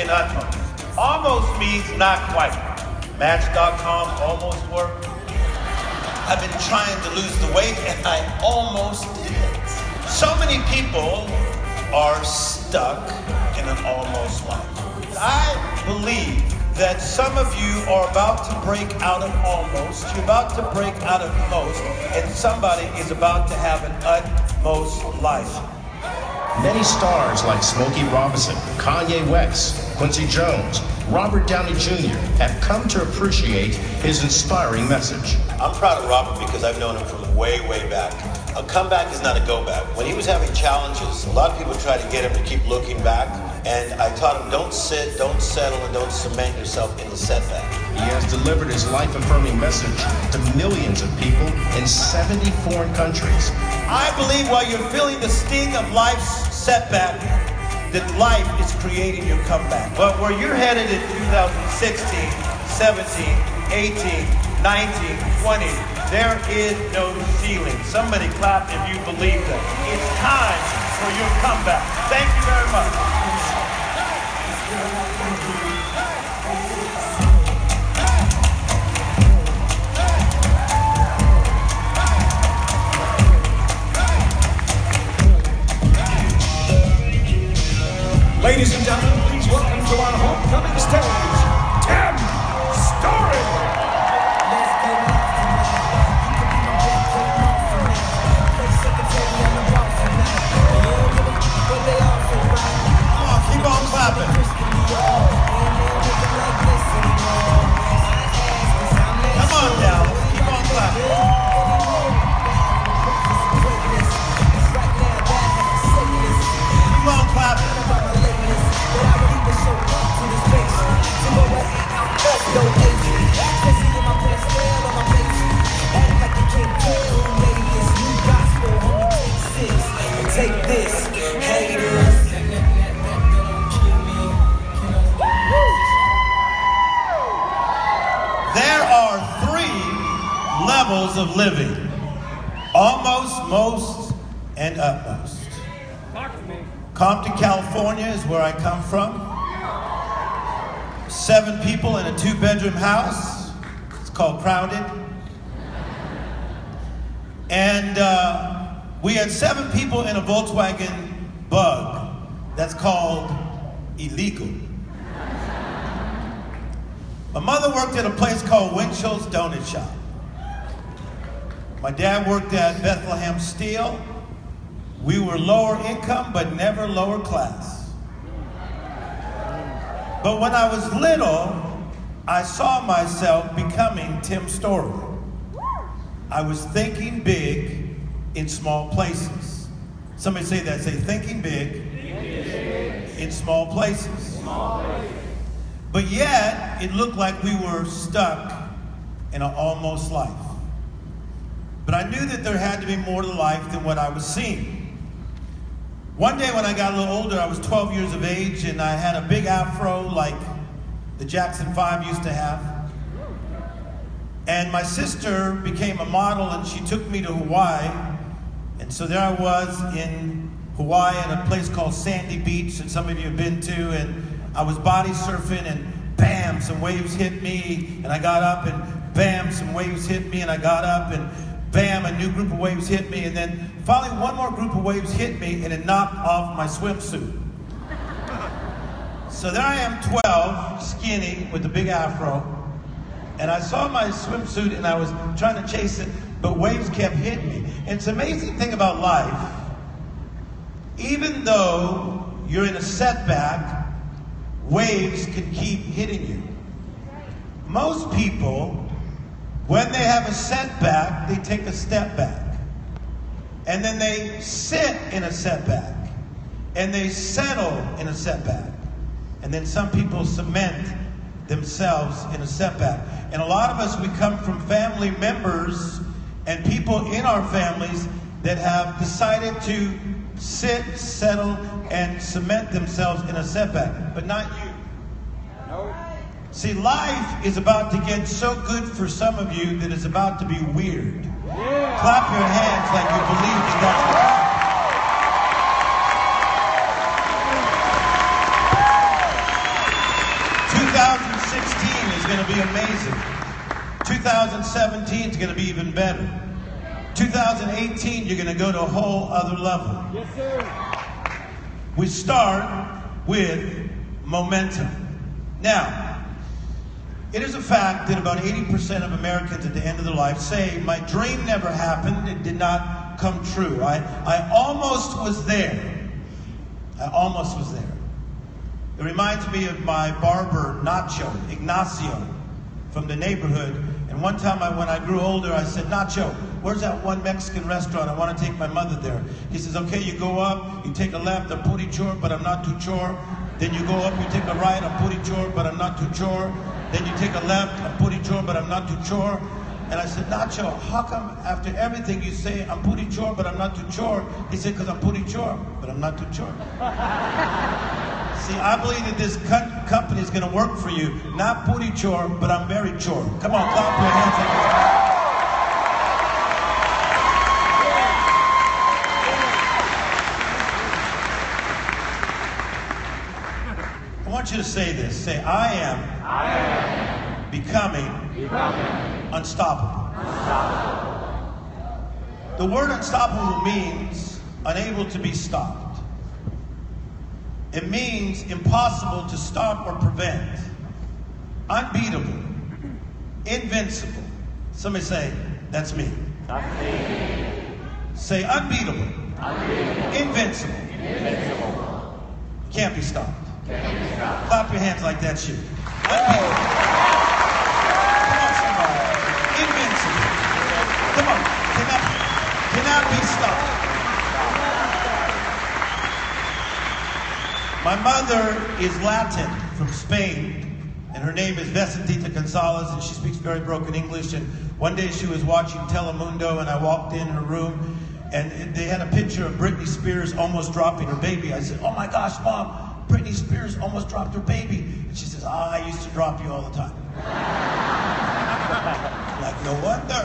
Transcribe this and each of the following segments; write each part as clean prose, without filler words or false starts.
and utmost. Almost means not quite. Match.com almost worked. I've been trying to lose the weight and I almost did it. So many people are stuck in an almost life. I believe that some of you are about to break out of almost, you're about to break out of most, and somebody is about to have an utmost life. Many stars like Smokey Robinson, Kanye West, Quincy Jones, Robert Downey Jr. have come to appreciate his inspiring message. I'm proud of Robert because I've known him from way, way back. A comeback is not a go back. When he was having challenges, a lot of people tried to get him to keep looking back, and I taught him don't sit, don't settle, and don't cement yourself in the setback. He has delivered his life-affirming message to millions of people in 70 foreign countries. I believe while you're feeling the sting of life's setback, that life is creating your comeback. But where you're headed in 2016, 17, 18, 19, 20, there is no ceiling. Somebody clap if you believe that. It's time for your comeback. Thank you very much. Ladies and gentlemen, please welcome to our homecoming stage, Storey. Come on, keep on clapping. Come on, Dallas, keep on clapping. Keep on clapping. Take this, haters. There are 3 levels of living: almost, most, and utmost. Compton, California is where I come from. 7 people in a 2-bedroom house. It's called crowded. And we had 7 people in a Volkswagen Bug. That's called illegal. My mother worked at a place called Winchell's Donut Shop. My dad worked at Bethlehem Steel. We were lower income, but never lower class. But when I was little, I saw myself becoming Tim Storey. I was thinking big in small places. Somebody say that, say thinking big in small places. But yet, it looked like we were stuck in an almost life. But I knew that there had to be more to life than what I was seeing. One day when I got a little older, I was 12 years of age, and I had a big afro like the Jackson 5 used to have. And my sister became a model, and she took me to Hawaii. And so there I was in Hawaii at a place called Sandy Beach that some of you have been to, and I was body surfing, and bam, some waves hit me, and I got up, and bam, some waves hit me, and I got up, and bam, a new group of waves hit me, and then finally one more group of waves hit me, and it knocked off my swimsuit. So there I am, 12, skinny, with the big afro, and I saw my swimsuit, and I was trying to chase it, but waves kept hitting me. And it's an amazing thing about life. Even though you're in a setback, waves can keep hitting you. Most people, when they have a setback, they take a step back. And then they sit in a setback. And they settle in a setback. And then some people cement themselves in a setback. And a lot of us, we come from family members and people in our families that have decided to sit, settle, and cement themselves in a setback, but not you. No. See, life is about to get so good for some of you that it's about to be weird. Yeah. Clap your hands like you believe that that's what happens. going to be amazing. 2017 is going to be even better. 2018, you're going to go to a whole other level. Yes, sir. We start with momentum. Now, it is a fact that about 80% of Americans at the end of their life say, my dream never happened, it did not come true. I almost was there. I almost was there. It reminds me of my barber, Ignacio, from the neighborhood. And one time when I grew older, I said, Nacho, where's that one Mexican restaurant? I want to take my mother there. He says, okay, you go up, you take a left, I'm pretty sure, but I'm not too sure. Then you go up, you take a right, I'm pretty sure, but I'm not too sure. Then you take a left, I'm pretty sure, but I'm not too sure. And I said, Nacho, how come after everything you say, I'm pretty sure, but I'm not too sure? He said, because I'm pretty sure, but I'm not too sure. See, I believe that this company is going to work for you. Not pretty sure, but I'm very sure. Come on, clap your hands. I want you to say this. Say, I am becoming unstoppable. The word unstoppable means unable to be stopped. It means impossible to stop or prevent. Unbeatable. Invincible. Somebody say, that's me. That's me. Say unbeatable. Invincible. Can't be stopped. Clap your hands like that's you. Unbeatable. Come on, somebody. Invincible. Come on. Cannot be stopped. My mother is Latin from Spain, and her name is Vicentita Gonzalez, and she speaks very broken English. And one day she was watching Telemundo, and I walked in her room, and they had a picture of Britney Spears almost dropping her baby. I said, oh my gosh, Mom, Britney Spears almost dropped her baby. And she says, I used to drop you all the time. Like, no wonder.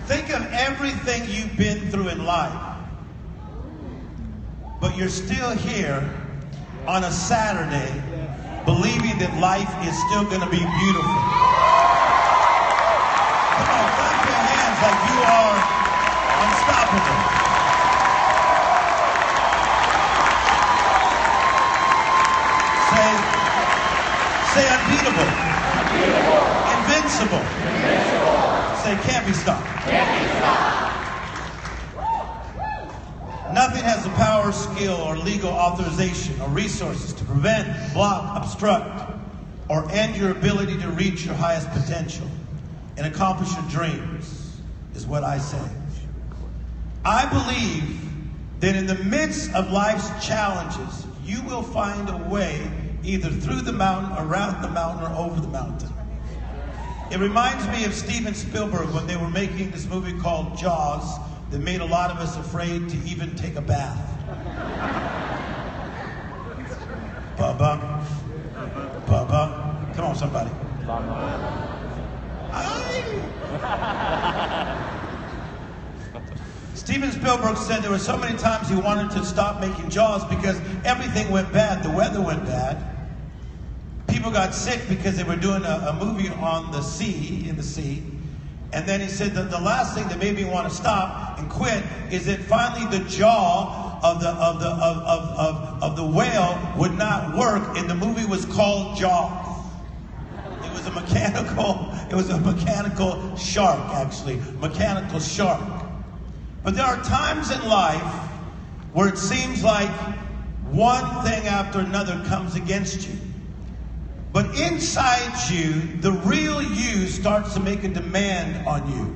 Think of everything you've been through in life. But you're still here on a Saturday believing that life is still going to be beautiful. Come on, clap your hands like you are unstoppable. Say unbeatable. Invincible. Say can't be stopped. Nothing has the power, skill, or legal authorization or resources to prevent, block, obstruct, or end your ability to reach your highest potential and accomplish your dreams, is what I say. I believe that in the midst of life's challenges, you will find a way either through the mountain, around the mountain, or over the mountain. It reminds me of Steven Spielberg when they were making this movie called Jaws that made a lot of us afraid to even take a bath. Bubba. Come on, somebody. Steven Spielberg said there were so many times he wanted to stop making Jaws because everything went bad. The weather went bad. People got sick because they were doing a movie on the sea, in the sea. And then he said that the last thing that made me want to stop and quit is that finally the jaw of the whale would not work, and the movie was called Jaws. It was a mechanical shark, actually, mechanical shark. But there are times in life where it seems like one thing after another comes against you. But inside you, the real you starts to make a demand on you.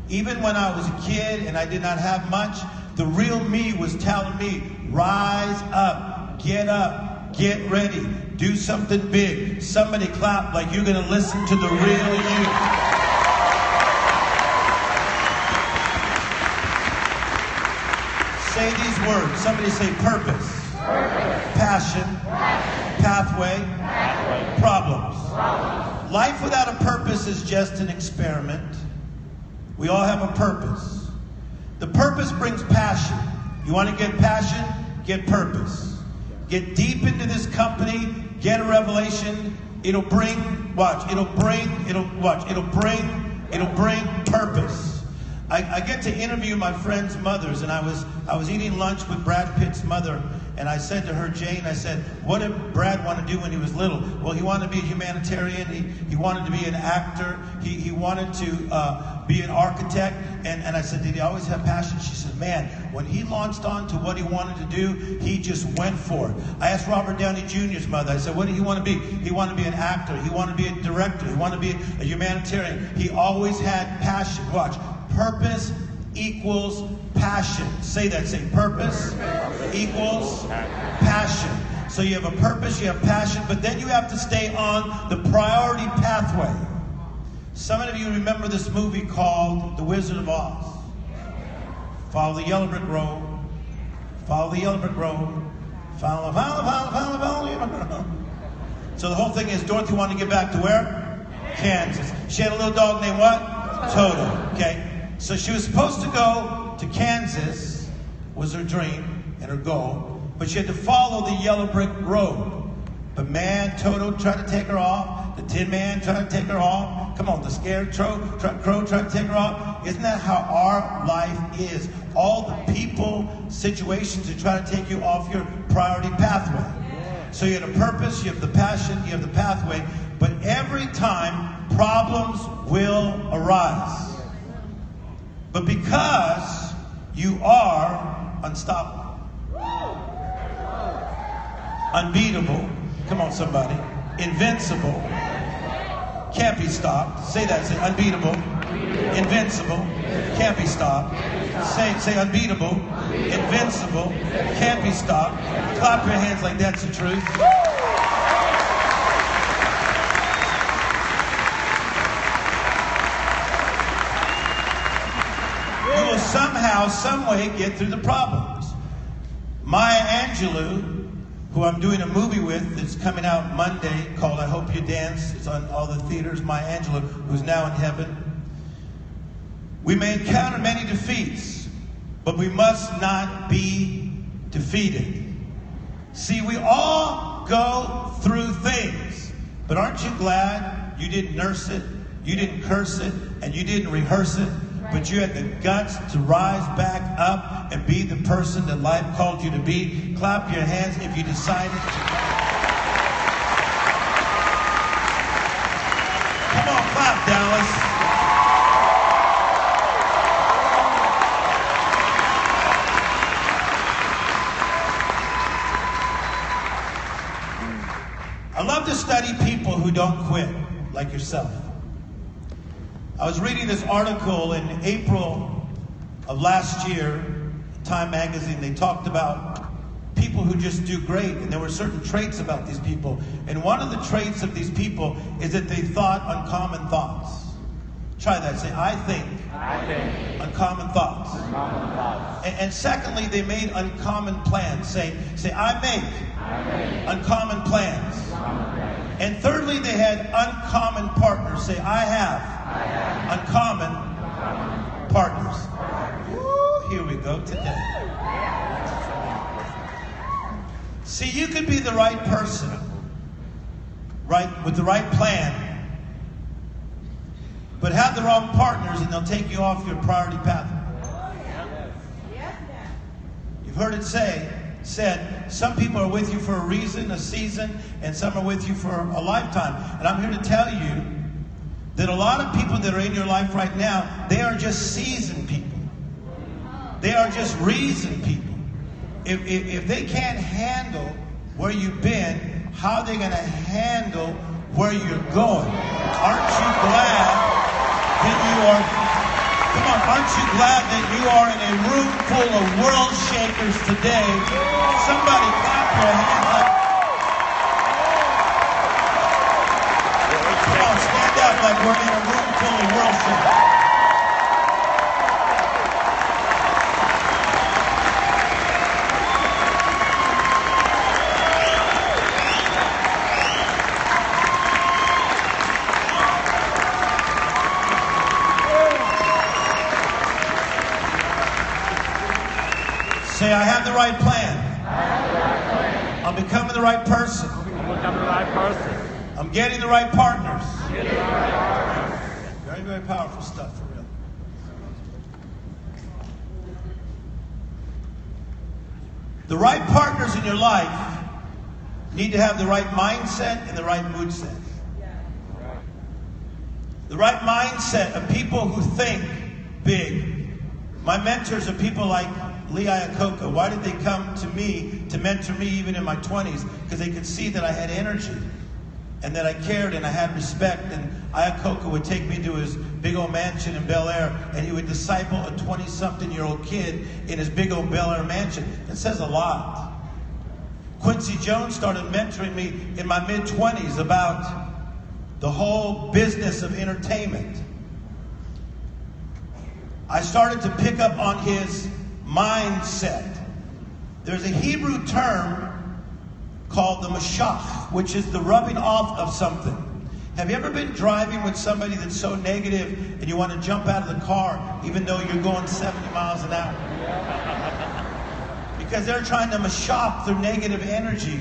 Even when I was a kid and I did not have much, the real me was telling me, rise up, get ready, do something big. Somebody clap like you're going to listen to the real you. Say these words. Somebody say purpose. Passion. Pathway. Problems. Life without a purpose is just an experiment. We all have a purpose. The purpose brings passion. You want to get passion? Get purpose. Get deep into this company, get a revelation. It'll bring purpose. I get to interview my friends' mothers, and I was eating lunch with Brad Pitt's mother, and I said to her, Jane, I said, what did Brad want to do when he was little? Well, he wanted to be a humanitarian. He wanted to be an actor. He wanted to be an architect. And I said, did he always have passion? She said, man, when he launched on to what he wanted to do, he just went for it. I asked Robert Downey Jr.'s mother, I said, what did he want to be? He wanted to be an actor. He wanted to be a director. He wanted to be a humanitarian. He always had passion. Watch. Purpose equals passion. Say that. Say purpose equals passion. So you have a purpose, you have passion, but then you have to stay on the priority pathway. Some of you remember this movie called The Wizard of Oz. Follow the yellow brick road. Follow the yellow brick road. Follow the yellow brick road. So the whole thing is Dorothy wanted to get back to where? Kansas. She had a little dog named what? Toto. Okay. So she was supposed to go to Kansas, was her dream and her goal, but she had to follow the yellow brick road. But man, Toto tried to take her off. The Tin Man tried to take her off. Come on, the scared crow tried to take her off. Isn't that how our life is? All the people, situations that try to take you off your priority pathway. So you have a purpose, you have the passion, you have the pathway, but every time problems will arise. But because you are unstoppable, unbeatable, come on somebody, invincible, can't be stopped. Say that, say unbeatable, invincible, can't be stopped. Say unbeatable, invincible, can't be stopped. Clap your hands like that's the truth. You will somehow, some way get through the problems. Maya Angelou, who I'm doing a movie with that's coming out Monday called I Hope You Dance. It's on all the theaters. Maya Angelou, who's now in heaven. We may encounter many defeats, but we must not be defeated. See, we all go through things, but aren't you glad you didn't nurse it, you didn't curse it, and you didn't rehearse it, but you had the guts to rise back up and be the person that life called you to be? Clap your hands if you decided to. Come on, clap, Dallas. I love to study people who don't quit, like yourself. I was reading this article in April of last year, Time magazine. They talked about people who just do great, and there were certain traits about these people. And one of the traits of these people is that they thought uncommon thoughts. Try that. Say, I think uncommon thoughts. And secondly, they made uncommon plans. Say, I make uncommon plans. And thirdly, they had uncommon partners. Say, I have uncommon partners. Woo, here we go today. See, you could be the right person, right, with the right plan, but have the wrong partners and they'll take you off your priority path. You've heard it said, some people are with you for a reason, a season, and some are with you for a lifetime. And I'm here to tell you that a lot of people that are in your life right now, they are just seasoned people. They are just reasoned people. If they can't handle where you've been, how are they going to handle where you're going? Aren't you glad that you are... Come on, aren't you glad that you are in a room full of world shakers today? Somebody clap your hands up. Come on, stand up like we're in a room full of world shakers. Say, I have the right plan. I'm becoming the right person. right person. I'm getting the right partners. Very, very powerful stuff, for real. The right partners in your life need to have the right mindset and the right mood set. The right mindset of people who think big. My mentors are people like Lee Iacocca. Why did they come to me to mentor me even in my 20s? Because they could see that I had energy and that I cared and I had respect. And Iacocca would take me to his big old mansion in Bel Air, and he would disciple a 20-something-year-old kid in his big old Bel Air mansion. It says a lot. Quincy Jones started mentoring me in my mid-20s about the whole business of entertainment. I started to pick up on his mindset. There's a Hebrew term called the mashach, which is the rubbing off of something. Have you ever been driving with somebody that's so negative and you want to jump out of the car even though you're going 70 miles an hour? Because they're trying to mashach their negative energy.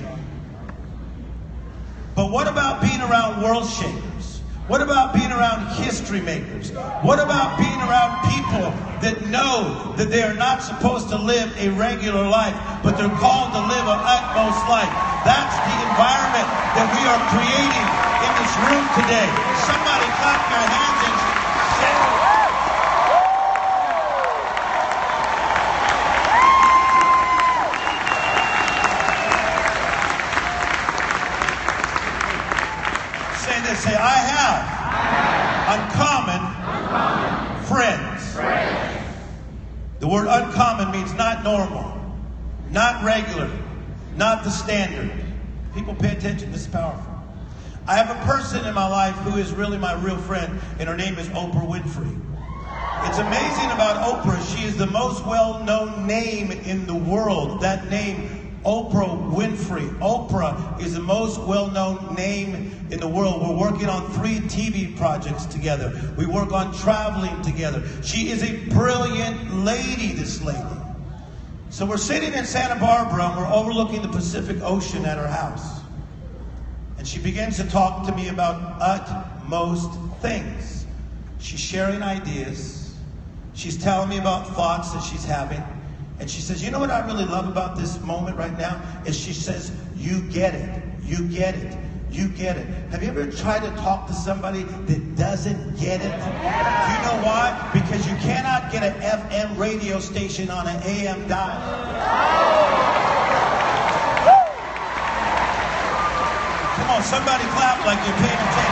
But what about being around world shakers? What about being around history makers? What about being around people that know that they are not supposed to live a regular life, but they're called to live an utmost life? That's the environment that we are creating in this room today. Somebody clap your hands and say, say, I have uncommon friends. The word uncommon means not normal, not regular, not the standard. People pay attention. This is powerful. I have a person in my life who is really my real friend, and her name is Oprah Winfrey. It's amazing about Oprah. She is the most well-known name in the world. That name, Oprah Winfrey. Oprah is the most well-known name in the world. We're working on 3 TV projects together. We work on traveling together. She is a brilliant lady, this lady. So we're sitting in Santa Barbara and we're overlooking the Pacific Ocean at her house. And she begins to talk to me about utmost things. She's sharing ideas. She's telling me about thoughts that she's having. And she says, you know what I really love about this moment right now? Is she says, you get it. You get it. You get it. Have you ever tried to talk to somebody that doesn't get it? Do you know why? Because you cannot get an FM radio station on an AM dial. Come on, somebody clap like you're paying attention.